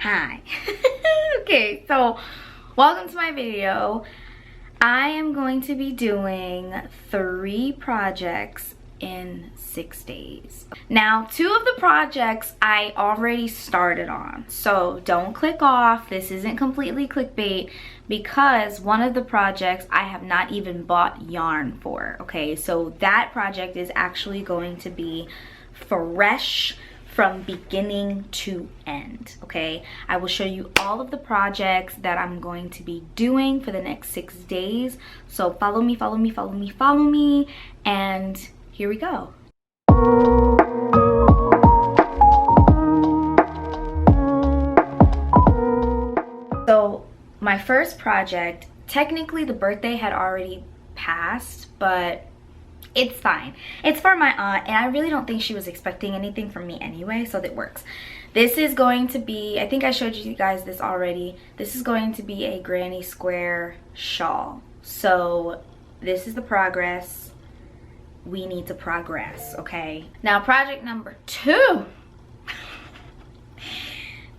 Hi. Okay, so welcome to my video. I am going to be doing 3 projects in 6 days. Now, 2 of the projects I already started on, so don't click off. This isn't completely clickbait because one of the projects I have not even bought yarn for, okay? So that project is actually going to be fresh from beginning to end, okay? I will show you all of the projects that I'm going to be doing for the next 6 days. So follow me, follow me, follow me, follow me, and here we go. So my first project, technically the birthday had already passed, but it's fine. It's for my aunt, and I really don't think she was expecting anything from me anyway, so that works. This is going to be, I think I showed you guys this already. This is going to be a granny square shawl. So this is the progress. We need to progress, okay? Now project number 2.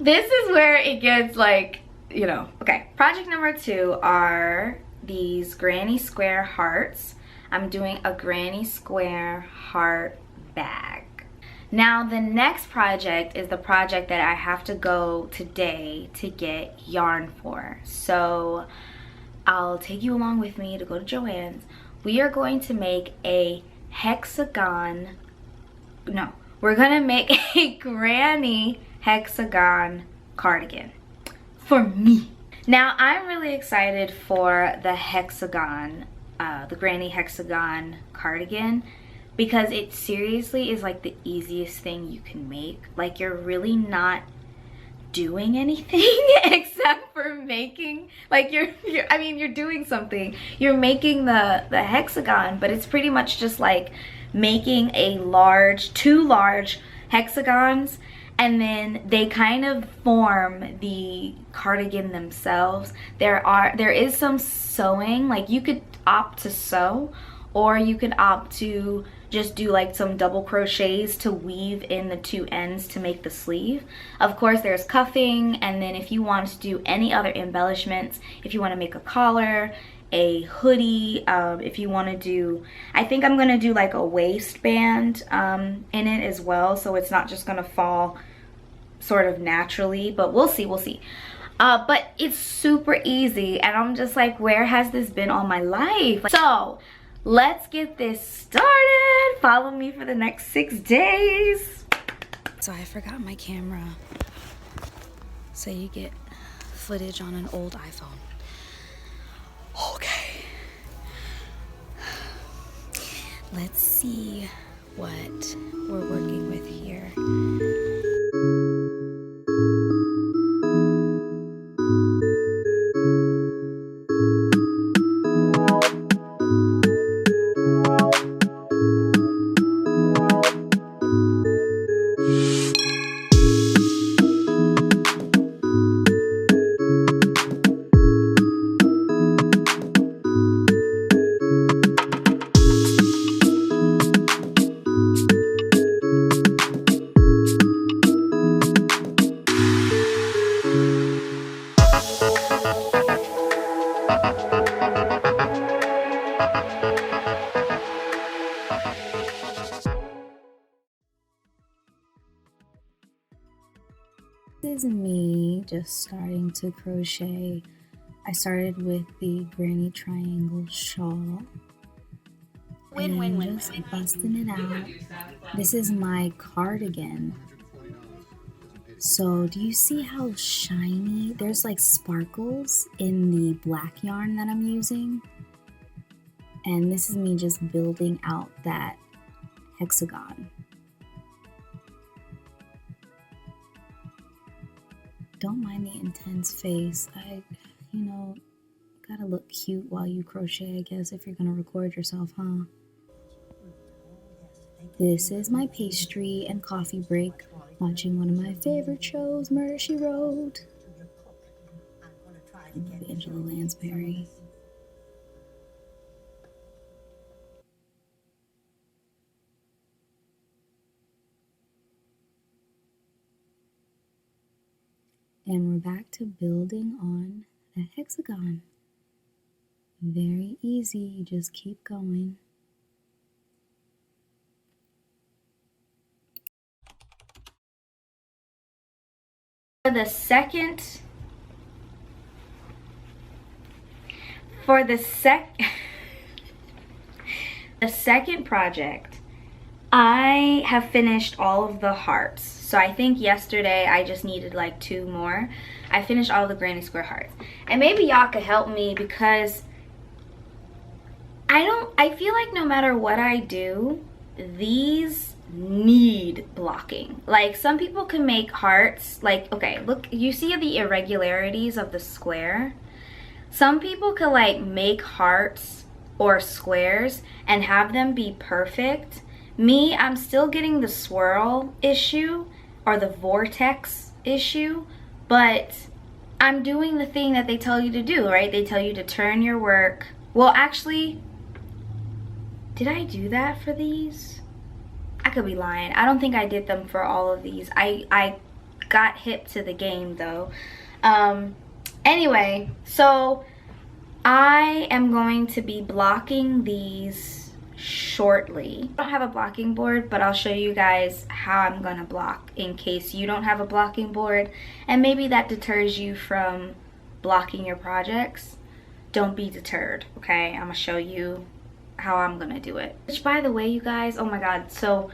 This is where it gets like, you know, okay. Project number 2 are these granny square hearts. I'm doing a granny square heart bag. Now the next project is the project that I have to go today to get yarn for. So I'll take you along with me to go to Joann's. We are going to make a hexagon, no, we're gonna make a granny hexagon cardigan for me. Now I'm really excited for the hexagon, the granny hexagon cardigan, because it seriously is like the easiest thing you can make. Like, you're really not doing anything except for making, like, I mean, you're doing something. You're making the hexagon, but it's pretty much just like making two large hexagons, and then they kind of form the cardigan themselves. There is some sewing, like you could opt to sew, or you could opt to just do like some double crochets to weave in the 2 ends to make the sleeve. Of course there's cuffing, and then if you want to do any other embellishments, if you want to make a collar, a hoodie, if you want to do, I think I'm gonna do like a waistband in it as well, so it's not just gonna fall sort of naturally, but we'll see, we'll see. But it's super easy, and I'm just like, where has this been all my life? So let's get this started. Follow me for the next 6 days. So I forgot my camera, so you get footage on an old iPhone. Okay, let's see what we're working with here. This is me just starting to crochet. I started with the granny triangle shawl. Just busting it out. This is my cardigan. So do you see how shiny? There's like sparkles in the black yarn that I'm using. And this is me just building out that hexagon. Don't mind the intense face. You know, gotta look cute while you crochet, I guess, if you're gonna record yourself, huh? This is my pastry and coffee break, watching one of my favorite shows, Murder, She Wrote. I love Angela Lansbury. And we're back to building on the hexagon. Very easy, you just keep going. For the second project, I have finished all of the hearts. So I think yesterday I just needed like 2 more. I finished all the granny square hearts. And maybe y'all could help me because I feel like no matter what I do, these need blocking. Like, some people can make hearts, like, okay, look, you see the irregularities of the square? Some people can like make hearts or squares and have them be perfect. Me, I'm still getting the swirl issue or the vortex issue, but I'm doing the thing that they tell you to do, right? They tell you to turn your work. Well, actually, did I do that for these? I could be lying. I don't think I did them for all of these. I got hip to the game though. Anyway, so I am going to be blocking these shortly. I don't have a blocking board, but I'll show you guys how I'm gonna block in case you don't have a blocking board, and maybe that deters you from blocking your projects. Don't be deterred, okay? I'm gonna show you how I'm gonna do it. Which, by the way, you guys, oh my god, so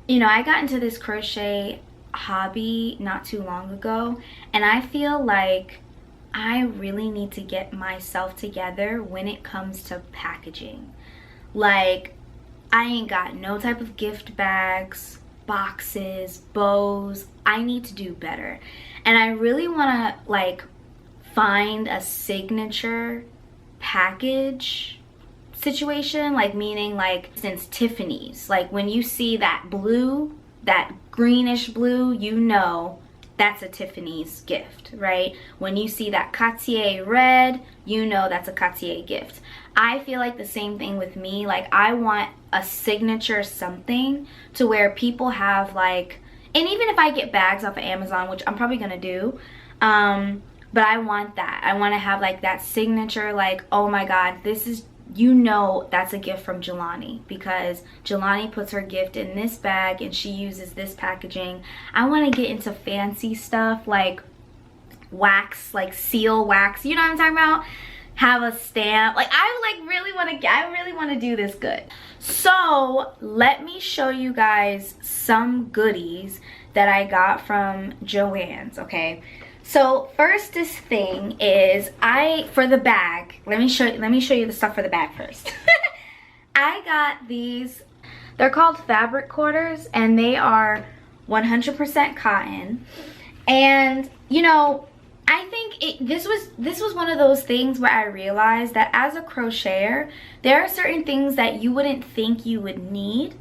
you know, I got into this crochet hobby not too long ago, and I feel like I really need to get myself together when it comes to packaging. Like, I ain't got no type of gift bags, boxes, bows. I need to do better. And I really wanna like find a signature package situation, like, meaning like, since Tiffany's, like when you see that blue, that greenish blue, you know that's a Tiffany's gift, right? When you see that Cartier red, you know that's a Cartier gift. I feel like the same thing with me. Like, I want a signature something to where people have like, and even if I get bags off of Amazon, which I'm probably gonna do, but I want that. I want to have like that signature, like, oh my god, this is, you know, that's a gift from Jelani, because Jelani puts her gift in this bag and she uses this packaging. I want to get into fancy stuff like wax, like seal wax, you know what I'm talking about? Have a stamp. Like, I really want to do this good. So let me show you guys some goodies that I got from Joann's, okay? So firstest thing is, for the bag, let me show you the stuff for the bag first. I got these, they're called fabric quarters, and they are 100% cotton. And you know, I think this was one of those things where I realized that as a crocheter, there are certain things that you wouldn't think you would need,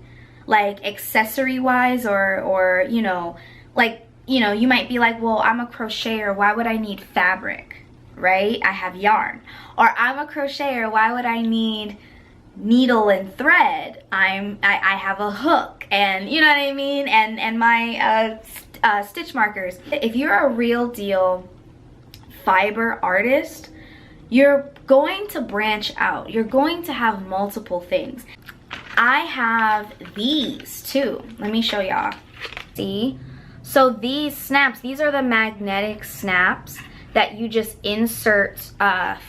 like accessory wise, or you know, like, you know, you might be like, well, I'm a crocheter, why would I need fabric, right? I have yarn. Or I'm a crocheter, why would I need needle and thread? I have a hook, and you know what I mean, and my stitch markers. If you're a real deal fiber artist, you're going to branch out. You're going to have multiple things. I have these too. Let me show y'all. See? So these snaps, these are the magnetic snaps that you just insert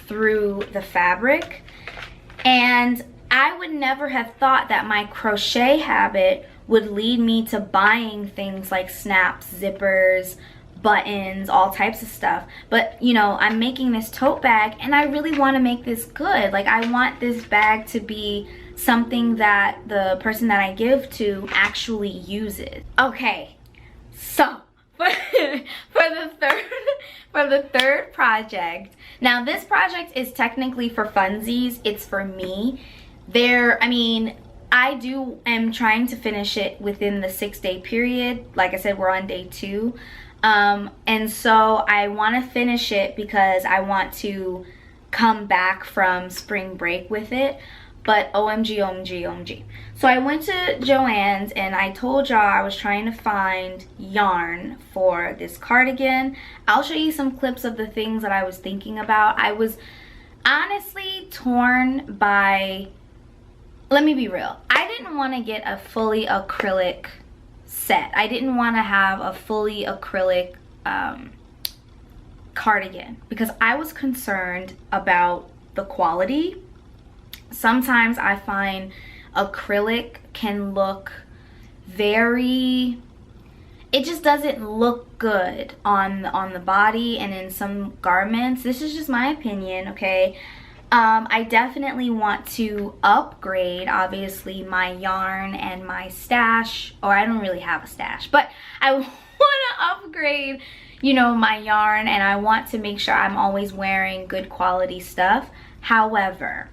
through the fabric. And I would never have thought that my crochet habit would lead me to buying things like snaps, zippers, buttons, all types of stuff. But you know, I'm making this tote bag and I really want to make this good. Like, I want this bag to be something that the person that I give to actually uses. Okay, so for the third project, now this project is technically for funsies, it's for me. I am trying to finish it within the 6-day period. Like I said, we're on day 2. And so I want to finish it because I want to come back from spring break with it. but OMG, OMG, OMG. So I went to Joann's and I told y'all I was trying to find yarn for this cardigan. I'll show you some clips of the things that I was thinking about. I was honestly torn by, let me be real, I didn't want to get a fully acrylic set. I didn't want to have a fully acrylic cardigan because I was concerned about the quality. Sometimes I find acrylic can look very, it just doesn't look good on the body and in some garments. This is just my opinion, okay? I definitely want to upgrade, obviously, my yarn and my stash. Or I don't really have a stash, but I want to upgrade, you know, my yarn, and I want to make sure I'm always wearing good quality stuff. However,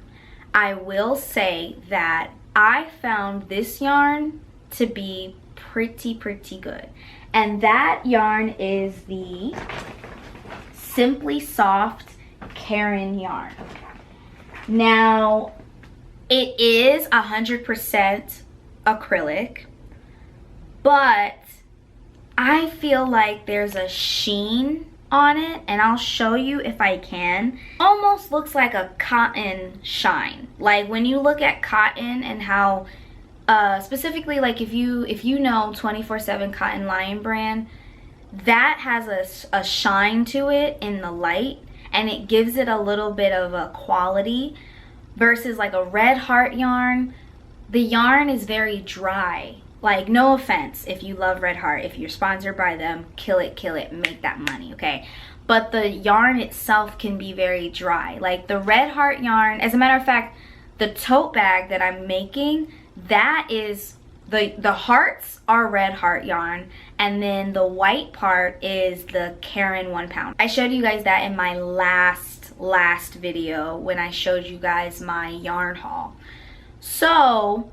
I will say that I found this yarn to be pretty good. And that yarn is the Simply Soft Caron yarn. Now, it is 100% acrylic, but I feel like there's a sheen on it, and I'll show you if I can. Almost looks like a cotton shine. Like when you look at cotton and how, specifically like if you know 24/7 Cotton Lion brand, that has a shine to it in the light, and it gives it a little bit of a quality versus like a Red Heart yarn. The yarn is very dry. Like, no offense if you love Red Heart, if you're sponsored by them, kill it, make that money, okay? But the yarn itself can be very dry. Like the Red Heart yarn, as a matter of fact, the tote bag that I'm making, that is, the hearts are Red Heart yarn, and then the white part is the Caron 1 pound. I showed you guys that in my last video when I showed you guys my yarn haul. So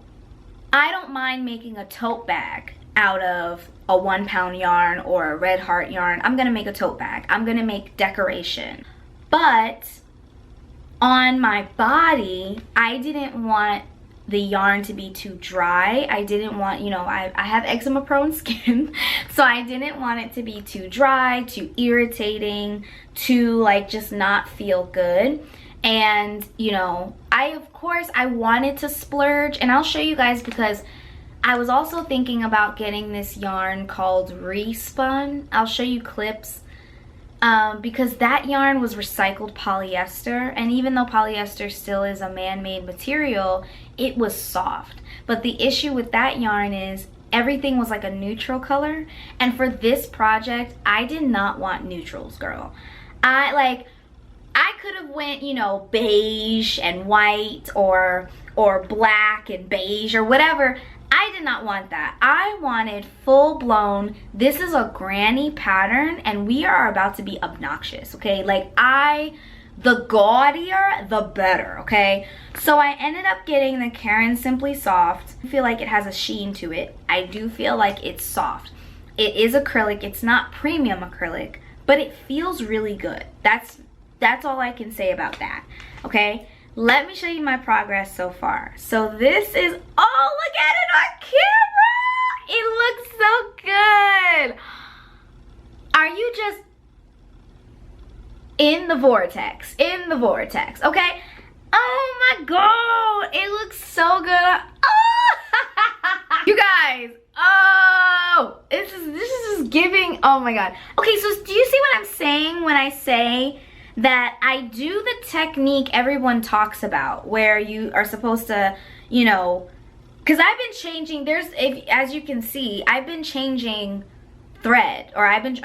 I don't mind making a tote bag out of a 1 pound yarn or a Red Heart yarn. I'm gonna make a tote bag. I'm gonna make decoration. But on my body, I didn't want the yarn to be too dry. I didn't want, you know, I have eczema prone skin, so I didn't want it to be too dry, too irritating, too like just not feel good. And you know, of course I wanted to splurge, and I'll show you guys because I was also thinking about getting this yarn called Respun. I'll show you clips because that yarn was recycled polyester, and even though polyester still is a man-made material, it was soft. But the issue with that yarn is everything was like a neutral color, and for this project I did not want neutrals, girl. I could have went, you know, beige and white or black and beige or whatever. I did not want that. I wanted full-blown, this is a granny pattern and we are about to be obnoxious, okay? Like the gaudier, the better, okay? So I ended up getting the Caron Simply Soft. I feel like it has a sheen to it. I do feel like it's soft. It is acrylic, it's not premium acrylic, but it feels really good. That's all I can say about that, okay? Let me show you my progress so far. So this is, oh, look at it on camera! It looks so good! Are you just in the vortex? In the vortex, okay? Oh my god, it looks so good. Oh! You guys, oh, this is just giving, oh my god. Okay, so do you see what I'm saying when I say that I do the technique everyone talks about, where you are supposed to, you know, because I've been changing, as you can see, I've been changing thread, or I've been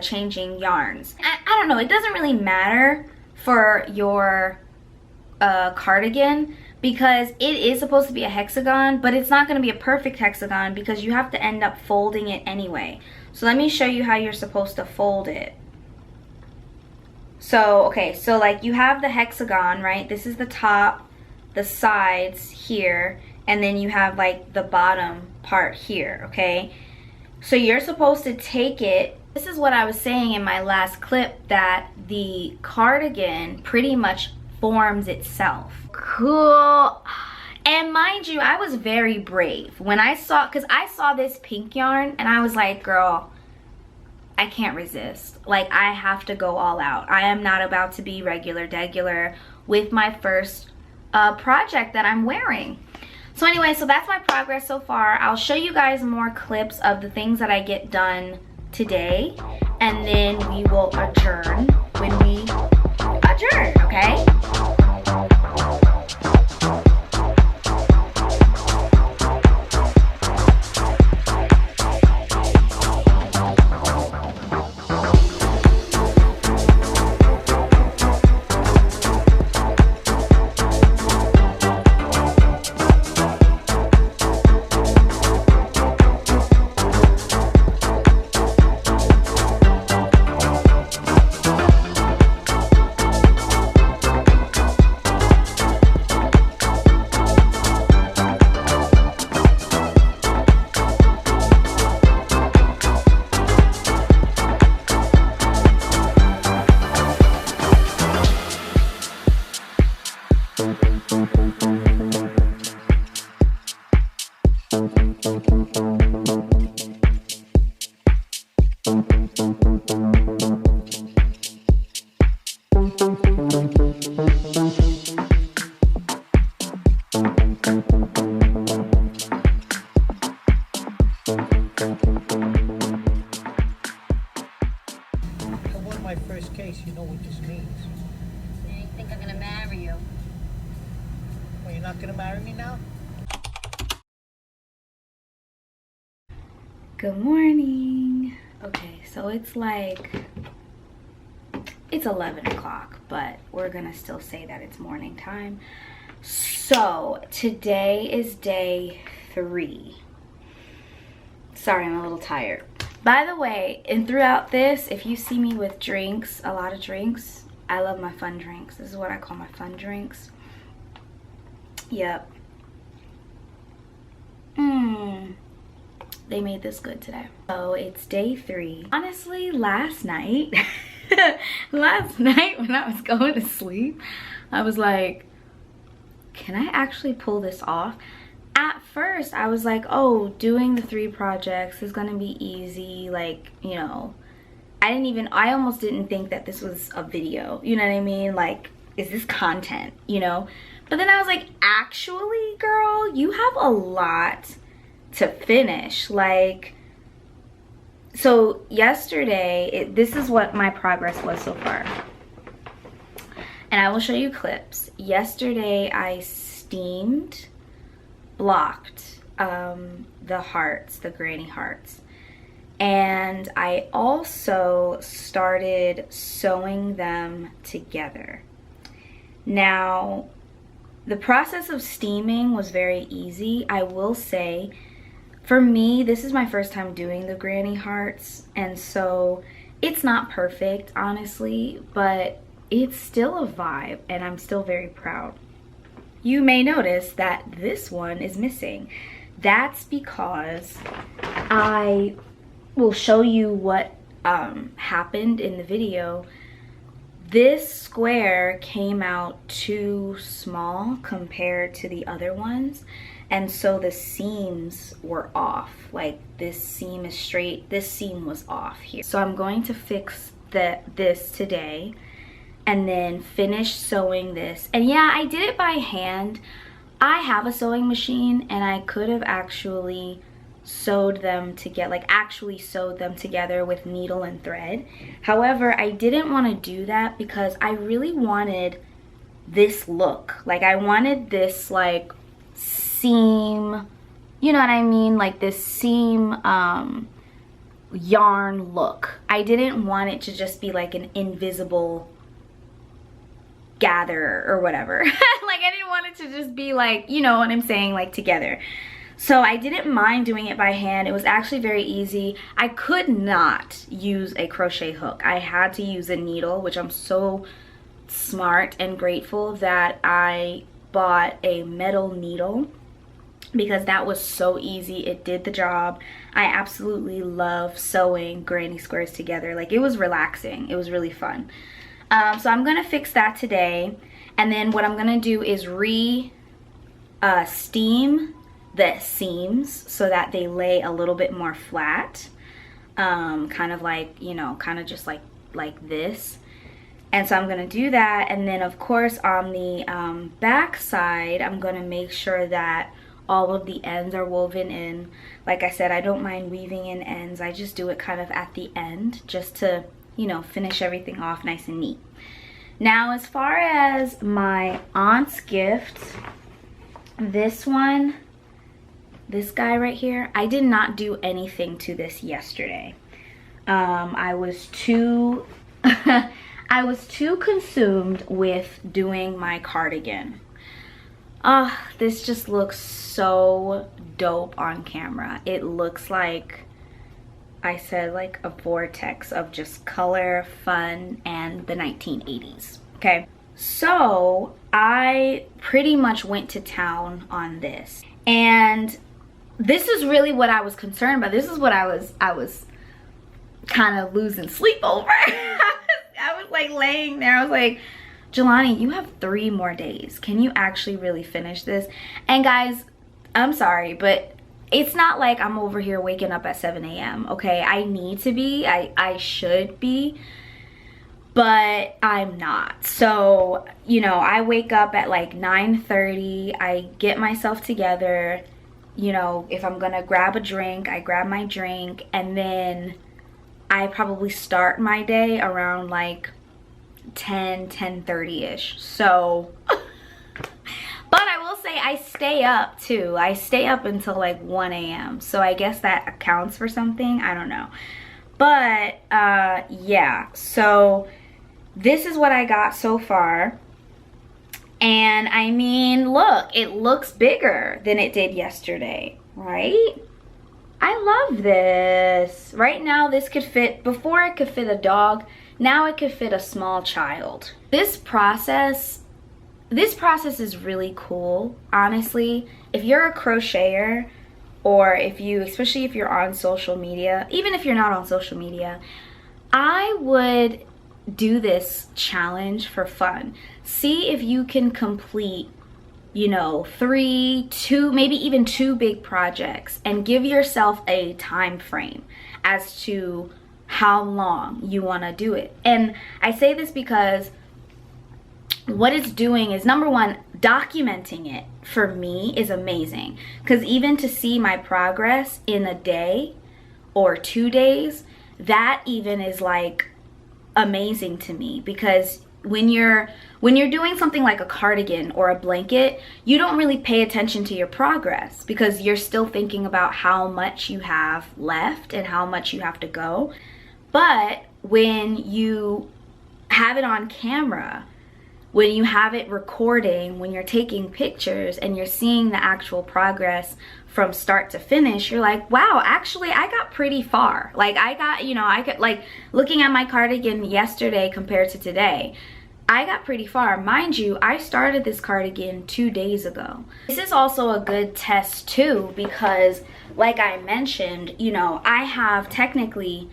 changing yarns. I don't know, it doesn't really matter for your cardigan, because it is supposed to be a hexagon, but it's not going to be a perfect hexagon because you have to end up folding it anyway. So let me show you how you're supposed to fold it. So, okay, so like you have the hexagon, right? This is the top, the sides here, and then you have like the bottom part here, okay? So you're supposed to take it, this is what I was saying in my last clip, that the cardigan pretty much forms itself. Cool. And mind you, I was very brave when I saw, because I saw this pink yarn and I was like, girl, I can't resist. Like, I have to go all out. I am not about to be regular degular with my first project that I'm wearing. So anyway, so that's my progress so far. I'll show you guys more clips of the things that I get done today, and then we will adjourn when we adjourn, okay? My first case, you know what this means. You think I'm gonna marry you? Well, you're not gonna marry me now? Good morning. Okay, so it's 11 o'clock, but we're gonna still say that it's morning time. So today is day 3. Sorry, I'm a little tired. By the way, and throughout this, if you see me with drinks, a lot of drinks, I love my fun drinks. This is what I call my fun drinks. Yep. They made this good today. So it's day 3. Honestly, last night, when I was going to sleep, I was like, can I actually pull this off? At first I was like, oh, doing the 3 projects is gonna be easy, like, you know, I almost didn't think that this was a video, you know what I mean? Like, is this content, you know? But then I was like, actually, girl, you have a lot to finish. Like, so yesterday, this is what my progress was so far, and I will show you clips. Yesterday I steamed, blocked the hearts, the granny hearts, and I also started sewing them together. Now, the process of steaming was very easy. I will say, for me, this is my first time doing the granny hearts, and so it's not perfect, honestly, but it's still a vibe, and I'm still very proud. You may notice that this one is missing. That's because I will show you what happened in the video. This square came out too small compared to the other ones, and so the seams were off. Like, this seam is straight, this seam was off here. So I'm going to fix this today, and then finish sewing this. And yeah, I did it by hand. I have a sewing machine, and I could have actually sewed them together, like actually sewed them together with needle and thread. However, I didn't want to do that because I really wanted this look. Like, I wanted this like seam, you know what I mean? Like this seam yarn look. I didn't want it to just be like an invisible gather or whatever. Like, I didn't want it to just be like, you know what I'm saying, like together. So I didn't mind doing it by hand. It was actually very easy. I could not use a crochet hook. I had to use a needle, which I'm so smart and grateful that I bought a metal needle, because that was so easy. It did the job. I absolutely love sewing granny squares together. Like, it was relaxing. It was really fun. So I'm gonna fix that today. And then what I'm gonna do is steam the seams so that they lay a little bit more flat. Kind of like, you know, kind of just like this. And so I'm gonna do that. And then of course on the back side, I'm gonna make sure that all of the ends are woven in. Like I said, I don't mind weaving in ends. I just do it kind of at the end just to, you know, finish everything off nice and neat. Now, as far as my aunt's gift, this one, this guy right here, I did not do anything to this yesterday. I was too I was too consumed with doing my cardigan. This just looks so dope on camera. It looks like, I said, like a vortex of just color, fun, and the 1980s, okay? So I pretty much went to town on this. And this is really what I was concerned about. This is what I was kind of losing sleep over. I was like laying there. I was like, Jelani, you have 3 more days. Can you actually really finish this? And guys, I'm sorry, but it's not like I'm over here waking up at 7 a.m. okay? I need to be, I should be, but I'm not. So, you know, I wake up at like 9:30, I get myself together, you know, if I'm gonna grab a drink, I grab my drink, and then I probably start my day around like 10:30ish. So but I will say I stay up too. I stay up until like 1 a.m. so I guess that accounts for something, I don't know. But yeah, so this is what I got so far. And I mean, look, it looks bigger than it did yesterday, right? I love this. Right now this could fit, before it could fit a dog, now it could fit a small child. This process is really cool, honestly. If you're a crocheter, or if you, especially if you're on social media, even if you're not on social media, I would do this challenge for fun. See if you can complete, you know, 3, 2, maybe even 2 big projects, and give yourself a time frame as to how long you want to do it. And I say this because what it's doing is, number one, documenting it for me is amazing, because even to see my progress in a day or 2 days, that even is like amazing to me. Because when you're doing something like a cardigan or a blanket, you don't really pay attention to your progress because you're still thinking about how much you have left and how much you have to go. But when you have it on camera, when you have it recording, when you're taking pictures and you're seeing the actual progress from start to finish, you're like, wow, actually I got pretty far. Like I got, you know, I could, like, looking at my cardigan yesterday compared to today, I got pretty far. Mind you, I started this cardigan 2 days ago. This is also a good test too, because like I mentioned, you know, I have technically,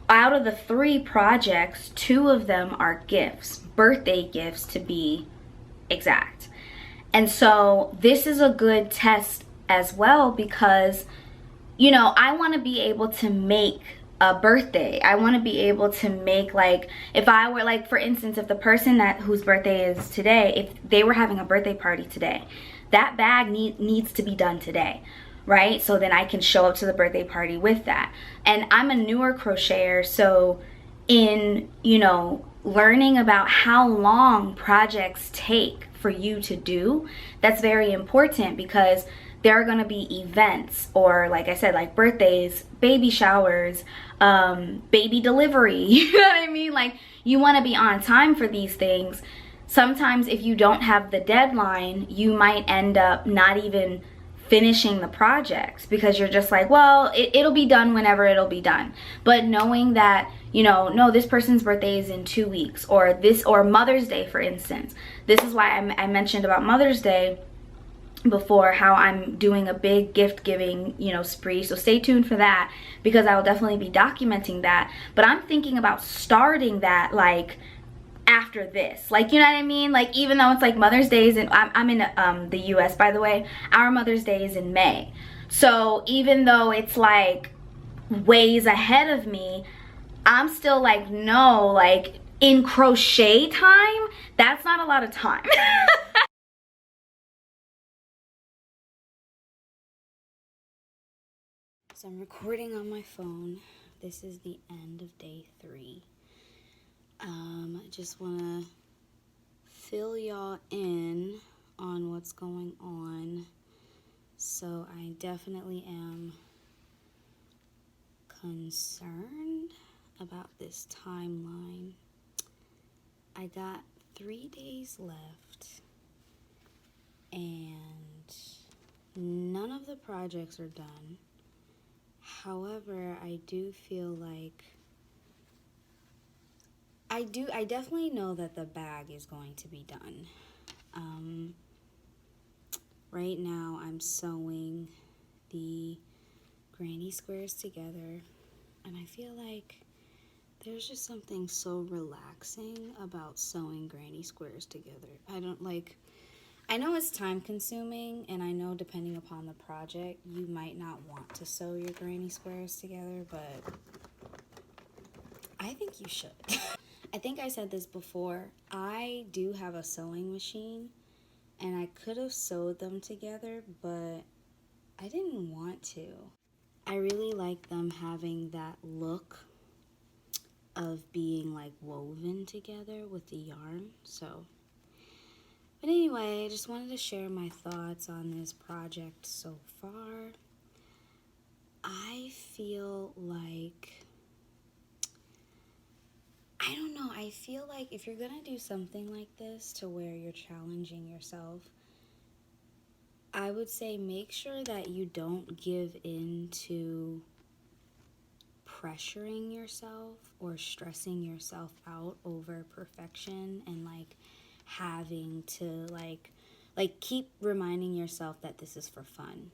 out of the 3 projects, 2 of them are gifts, birthday gifts to be exact. And so this is a good test as well, because, you know, I want to be able to make a birthday. I want to be able to make, like, if I were, like, for instance, if the person whose birthday is today, if they were having a birthday party today, that bag needs to be done today, right? So then I can show up to the birthday party with that. And I'm a newer crocheter, so in, you know, learning about how long projects take for you to do, that's very important, because there are going to be events, or like I said, like birthdays, baby showers, baby delivery, you know what I mean? Like, you want to be on time for these things. Sometimes if you don't have the deadline, you might end up not even finishing the projects, because you're just like, well, it'll be done whenever it'll be done. But knowing that, you know, no, this person's birthday is in 2 weeks, or Mother's Day, for instance. This is why I mentioned about Mother's Day before, how I'm doing a big gift giving, you know, spree. So stay tuned for that, because I will definitely be documenting that. But I'm thinking about starting that like after this. Like, you know what I mean? Like, even though it's like Mother's Day is in, I'm in the US, by the way. Our Mother's Day is in May. So even though it's like ways ahead of me, I'm still like, no, like in crochet time, that's not a lot of time. So I'm recording on my phone. This is the end of day 3. I just want to fill y'all in on what's going on. So I definitely am concerned about this timeline. I got 3 days left and none of the projects are done. However, I do feel like I definitely know that the bag is going to be done. Right now I'm sewing the granny squares together, and I feel like there's just something so relaxing about sewing granny squares together. I know it's time consuming, and I know depending upon the project, you might not want to sew your granny squares together, but I think you should. I think I said this before. I do have a sewing machine, and I could have sewed them together, but I didn't want to. I really like them having that look of being like woven together with the yarn. So, but anyway, I just wanted to share my thoughts on this project so far. I feel like, I don't know, I feel like if you're gonna do something like this to where you're challenging yourself, I would say make sure that you don't give in to pressuring yourself or stressing yourself out over perfection, and like having to like keep reminding yourself that this is for fun.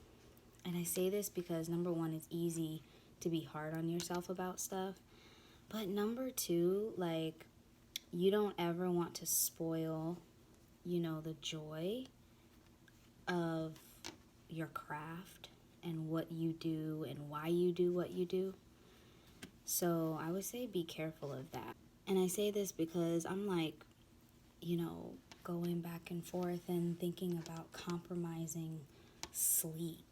And I say this because number 1, it's easy to be hard on yourself about stuff, but number 2, like, you don't ever want to spoil, you know, the joy of your craft and what you do and why you do what you do. So I would say be careful of that. And I say this because I'm like, you know, going back and forth and thinking about compromising sleep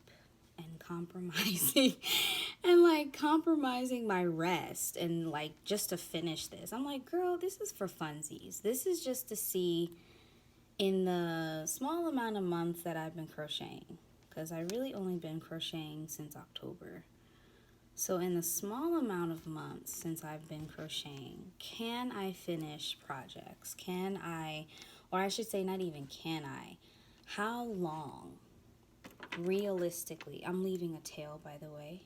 and compromising and like compromising my rest and like just to finish this. I'm like, girl, this is for funsies. This is just to see in the small amount of months that I've been crocheting, because I really only been crocheting since October. So in the small amount of months since I've been crocheting, can I finish projects? Can I, or I should say not even can I, how long realistically, I'm leaving a tail by the way,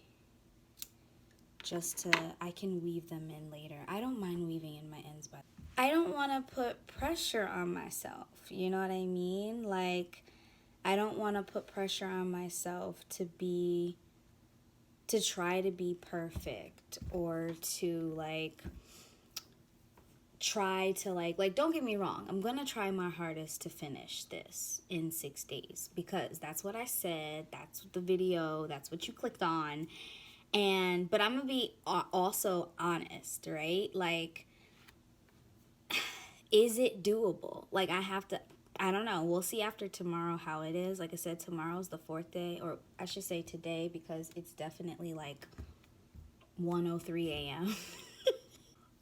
just to, I can weave them in later. I don't mind weaving in my ends, but I don't want to put pressure on myself, you know what I mean? Like, I don't want to put pressure on myself to try to be perfect, or to like try to like don't get me wrong, I'm gonna try my hardest to finish this in 6 days, because that's what I said, that's the video, that's what you clicked on. And but I'm gonna be also honest, right? Like, is it doable? Like, I don't know, we'll see after tomorrow how it is. Like I said, tomorrow's the 4th day, or I should say today, because it's definitely like 1:03 a.m.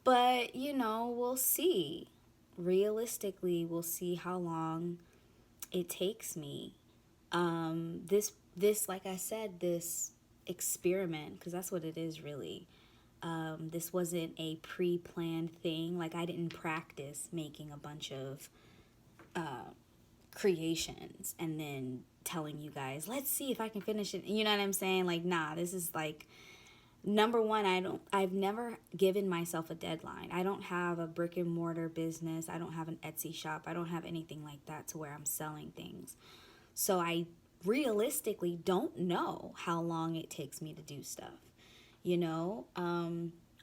But, you know, we'll see. Realistically, we'll see how long it takes me. This, like I said, this experiment, because that's what it is really. This wasn't a pre-planned thing. Like, I didn't practice making a bunch of creations and then telling you guys, let's see if I can finish it. You know what I'm saying? Like, nah, this is like, number 1, I've never given myself a deadline. I don't have a brick and mortar business. I don't have an Etsy shop. I don't have anything like that to where I'm selling things. So I realistically don't know how long it takes me to do stuff. You know,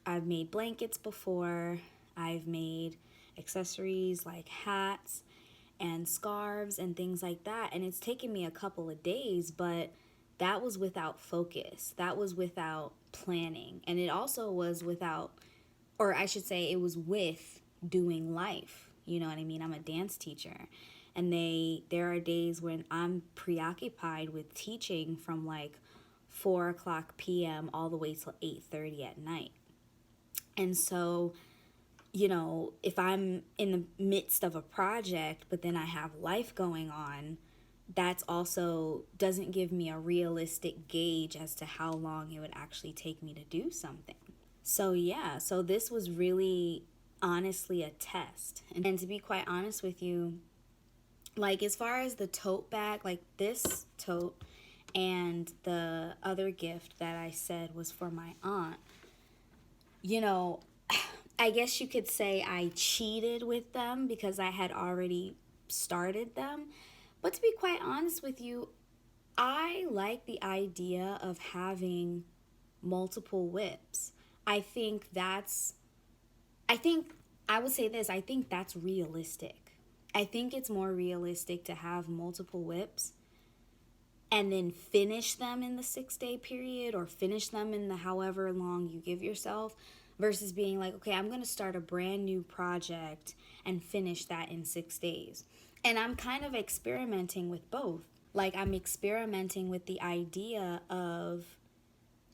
I've made blankets before. I've made accessories like hats and scarves and things like that. And it's taken me a couple of days, but that was without focus. That was without planning. And it also was without, or I should say, it was with doing life. You know what I mean? I'm a dance teacher. And there are days when I'm preoccupied with teaching from like 4 o'clock p.m. all the way till 8:30 at night. And so, you know, if I'm in the midst of a project, but then I have life going on, that's also doesn't give me a realistic gauge as to how long it would actually take me to do something. So yeah, so this was really honestly a test. And to be quite honest with you, like as far as the tote bag, like this tote and the other gift that I said was for my aunt, you know, I guess you could say I cheated with them because I had already started them. But to be quite honest with you, I like the idea of having multiple whips. I think I would say this, I think that's realistic. I think it's more realistic to have multiple whips and then finish them in the 6-day period or finish them in the however long you give yourself versus being like, okay, I'm going to start a brand new project and finish that in 6 days. And I'm kind of experimenting with both. Like I'm experimenting with the idea of,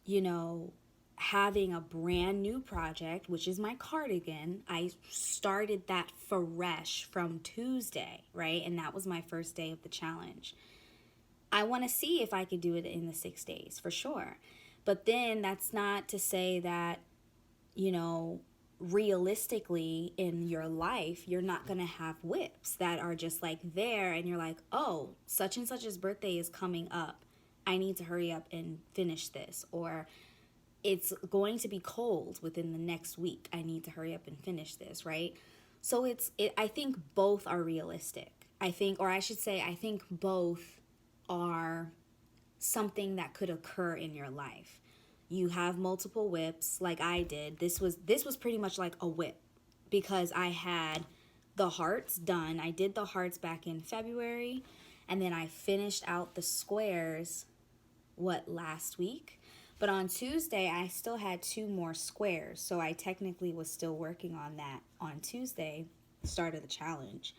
you know, having a brand new project, which is my cardigan. I started that fresh from Tuesday, right? And that was my first day of the challenge. I want to see if I could do it in the 6 days for sure. But then that's not to say that, you know, realistically in your life, you're not going to have whips that are just like there and you're like, oh, such and such's birthday is coming up. I need to hurry up and finish this. Or it's going to be cold within the next week. I need to hurry up and finish this, right? So I think both are realistic. I think both are something that could occur in your life. You have multiple whips like I did. This was pretty much like a whip because I had the hearts done. I did the hearts back in February and then I finished out the squares last week. But on Tuesday, I still had 2 more squares. So I technically was still working on that on Tuesday, start of the challenge.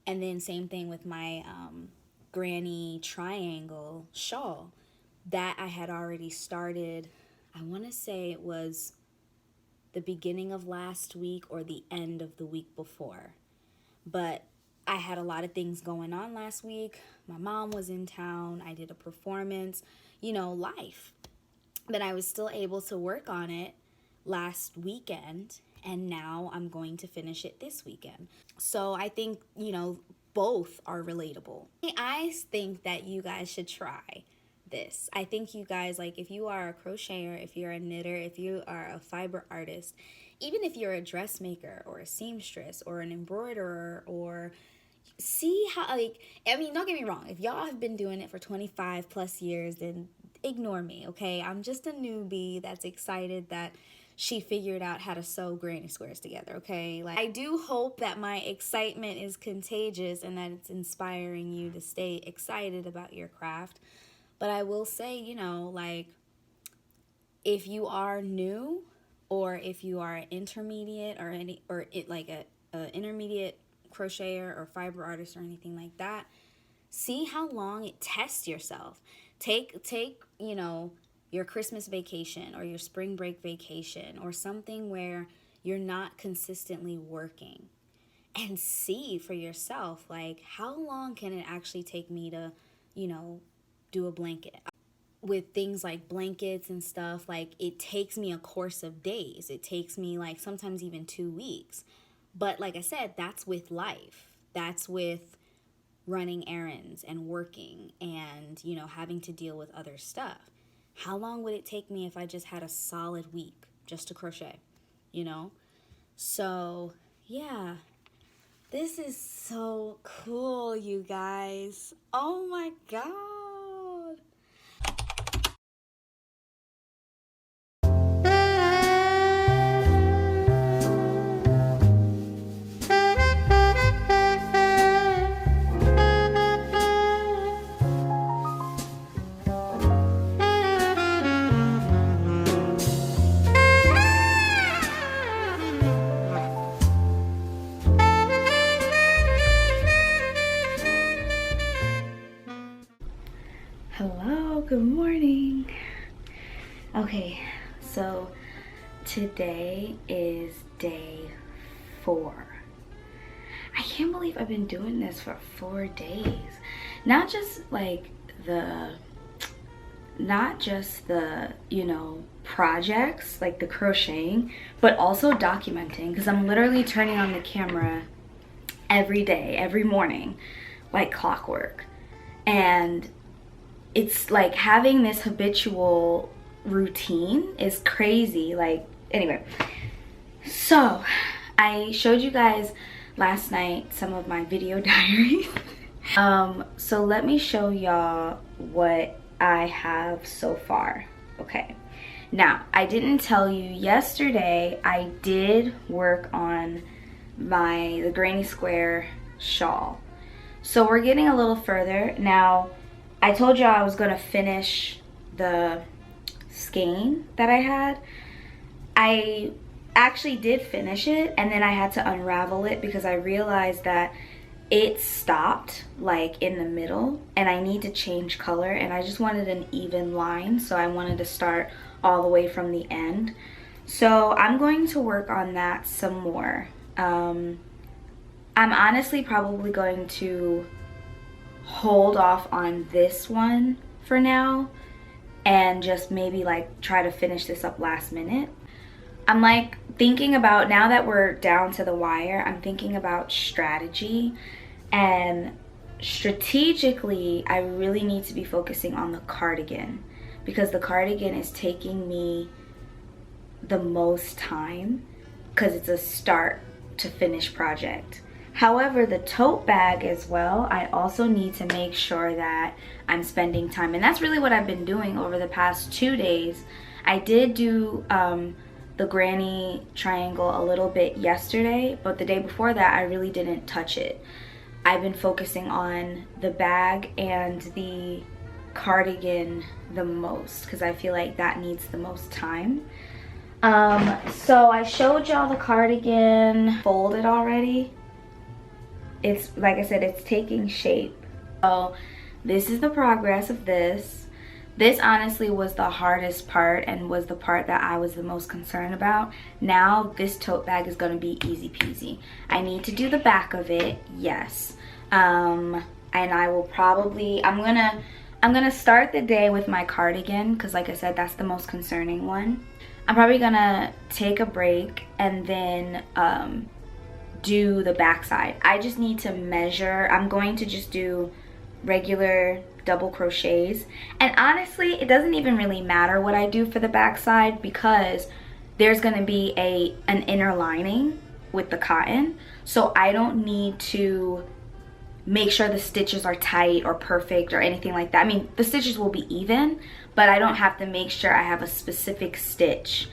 And then same thing with my granny triangle shawl. That I had already started, I want to say it was the beginning of last week or the end of the week before. But I had a lot of things going on last week. My mom was in town. I did a performance, you know, life. But I was still able to work on it last weekend, and now I'm going to finish it this weekend. So I think, you know, both are relatable. I think that you guys should try this. I think you guys, like, if you are a crocheter, if you're a knitter, if you are a fiber artist, even if you're a dressmaker or a seamstress or an embroiderer, or see how, like, I mean, don't get me wrong, if y'all have been doing it for 25 plus years, then ignore me, okay? I'm just a newbie that's excited that she figured out how to sew granny squares together, okay? Like, I do hope that my excitement is contagious and that it's inspiring you to stay excited about your craft. But I will say, you know, like, if you are new or if you are an intermediate or a intermediate crocheter or fiber artist or anything like that, see how long it tests yourself. Take, you know, your Christmas vacation or your spring break vacation or something where you're not consistently working and see for yourself, like, how long can it actually take me to, you know, do a blanket? With things like blankets and stuff, like, it takes me a course of days. It takes me, like, sometimes even 2 weeks. But like I said, that's with life. That's with running errands and working and, you know, having to deal with other stuff. How long would it take me if I just had a solid week just to crochet, you know? So, yeah. This is so cool, you guys. Oh my God. Okay, so today is day 4. I can't believe I've been doing this for 4 days. Not just the, you know, projects, like the crocheting, but also documenting, because I'm literally turning on the camera every day, every morning, like clockwork. And it's like having this habitual routine is crazy. Like, anyway, so I showed you guys last night some of my video diaries. So let me show y'all what I have so far. Okay, now I didn't tell you yesterday I did work on the granny square shawl, so we're getting a little further now. I told y'all I was gonna finish the skein that I had. I actually did finish it, and then I had to unravel it because I realized that it stopped like in the middle and I need to change color, and I just wanted an even line, so I wanted to start all the way from the end. So I'm going to work on that some more. I'm honestly probably going to hold off on this one for now and just maybe like try to finish this up last minute. I'm like thinking about, now that we're down to the wire, I'm thinking about strategy, and strategically I really need to be focusing on the cardigan, because the cardigan is taking me the most time because it's a start to finish project. However, the tote bag as well, I also need to make sure that I'm spending time, and that's really what I've been doing over the past 2 days. I did do the granny triangle a little bit yesterday, but the day before that I really didn't touch it. I've been focusing on the bag and the cardigan the most because I feel like that needs the most time. So I showed y'all the cardigan folded already. It's, like I said, it's taking shape. So this is the progress of this. This honestly was the hardest part and was the part that I was the most concerned about. Now this tote bag is gonna be easy peasy. I need to do the back of it, yes. And I will probably, I'm gonna start the day with my cardigan because, like I said, that's the most concerning one. I'm probably gonna take a break and then do the back side. I just need to measure. I'm going to just do regular double crochets, and honestly it doesn't even really matter what I do for the back side because there's going to be an inner lining with the cotton, so I don't need to make sure the stitches are tight or perfect or anything like that. I mean, the stitches will be even, but I don't have to make sure I have a specific stitch.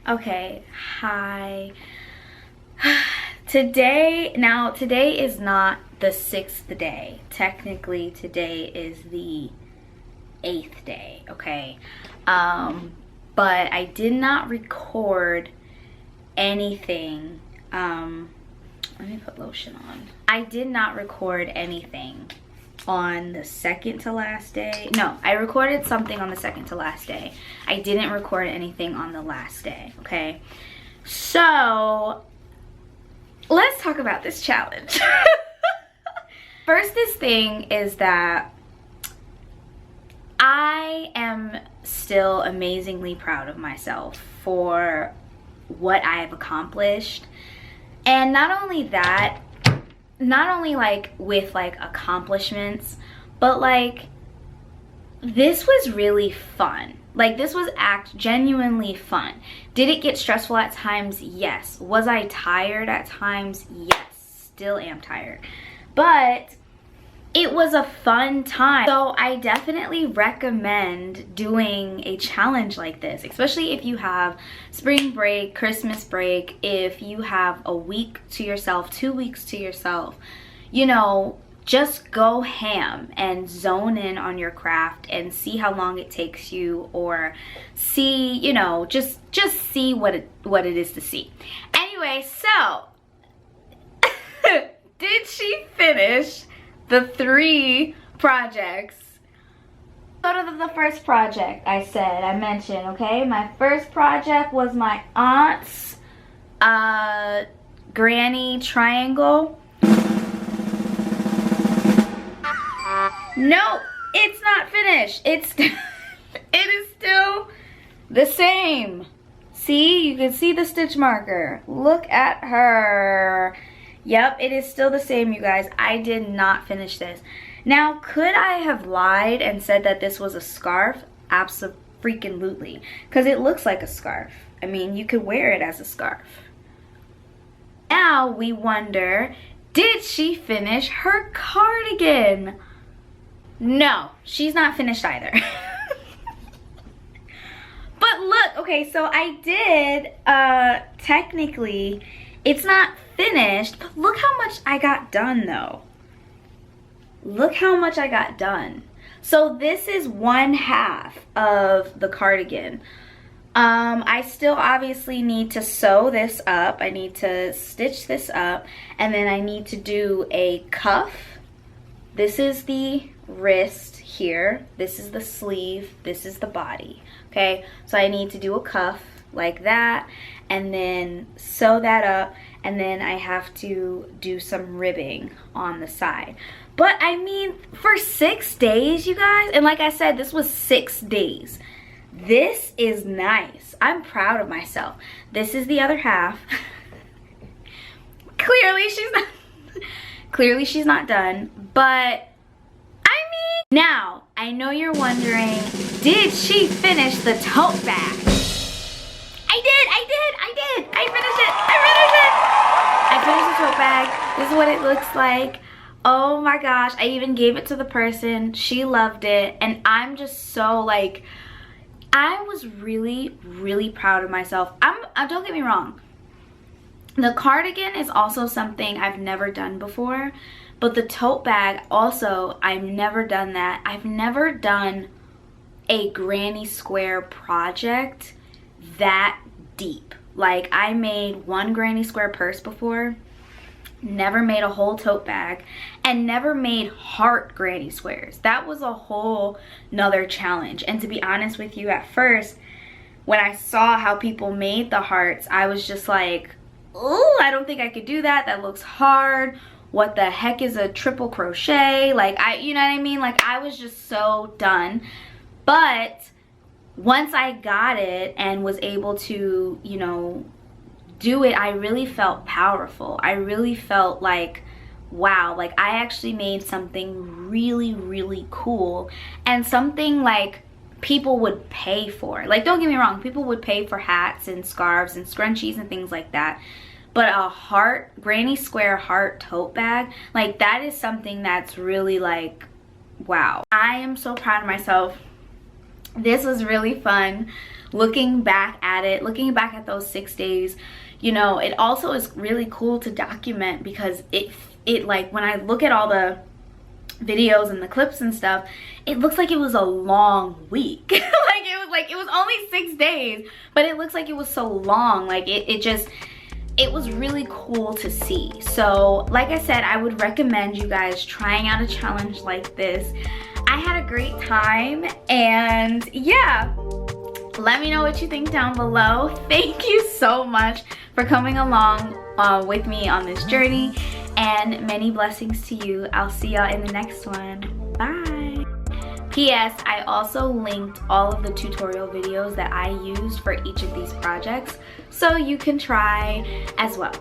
Okay, hi. Today is not the 6th day. Technically today is the 8th day, okay? But I did not record anything. Let me put lotion on. I did not record anything on the 2nd to last day. No, I recorded something on the 2nd to last day. I didn't record anything on the last day, okay? So let's talk about this challenge. First, this thing is that I am still amazingly proud of myself for what I have accomplished. And not only that, not only like with like accomplishments, but like this was really fun. Like this was genuinely fun. Did it get stressful at times? Yes. Was I tired at times? Yes. Still am tired. But it was a fun time. So I definitely recommend doing a challenge like this, especially if you have spring break, Christmas break, if you have a week to yourself, 2 weeks to yourself, you know, just go ham and zone in on your craft and see how long it takes you, or see, you know, just see what it is to see. Anyway, so did she finish the 3 projects? Go to the first project I mentioned, okay? My first project was my aunt's granny triangle. No, it's not finished. It is still the same. See, you can see the stitch marker. Look at her. Yep, it is still the same, you guys. I did not finish this. Now, could I have lied and said that this was a scarf? Abso-freaking-lutely. Because it looks like a scarf. I mean, you could wear it as a scarf. Now we wonder, did she finish her cardigan? No, she's not finished either. But look, okay, so I did, technically, it's not finished, but look how much I got done though. Look how much I got done. So this is 1/2 of the cardigan. I still obviously need to sew this up. I need to stitch this up, and then I need to do a cuff. This is the wrist here. This is the sleeve. This is the body. Okay, so I need to do a cuff like that, and then sew that up, and then I have to do some ribbing on the side. But I mean, for 6 days, you guys, and like I said, this was 6 days. This is nice. I'm proud of myself. This is the other half. Clearly she's not done, but I mean, now I know you're wondering, did she finish the tote bag? I finished the tote bag. This is what it looks like. Oh my gosh, I even gave it to the person. She loved it, and I'm just so like, I was really, really proud of myself. Don't get me wrong. The cardigan is also something I've never done before, but the tote bag also, I've never done that. I've never done a granny square project that deep. Like, I made one granny square purse before, never made a whole tote bag, and never made heart granny squares. That was a whole nother challenge. And to be honest with you, at first, when I saw how people made the hearts, I was just like, oh, I don't think I could do that. That looks hard. What the heck is a triple crochet? Like, you know what I mean? Like, I was just so done. But once I got it and was able to, you know, do it, I really felt powerful. I really felt like, wow, like I actually made something really, really cool, and something like people would pay for. Like, don't get me wrong, people would pay for hats and scarves and scrunchies and things like that, but a heart, granny square heart tote bag, like that is something that's really like, wow. I am so proud of myself. This was really fun. Looking back at it, looking back at those 6 days, you know, it also is really cool to document, because it like, when I look at all the videos and the clips and stuff, it looks like it was a long week. it was only 6 days, but it looks like it was so long. Like it was really cool to see. So like I said, I would recommend you guys trying out a challenge like this. I had a great time, and yeah, let me know what you think down below. Thank you so much for coming along with me on this journey, and many blessings to you. I'll see y'all in the next one. Bye. P.S. I also linked all of the tutorial videos that I used for each of these projects, so you can try as well.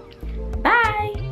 Bye.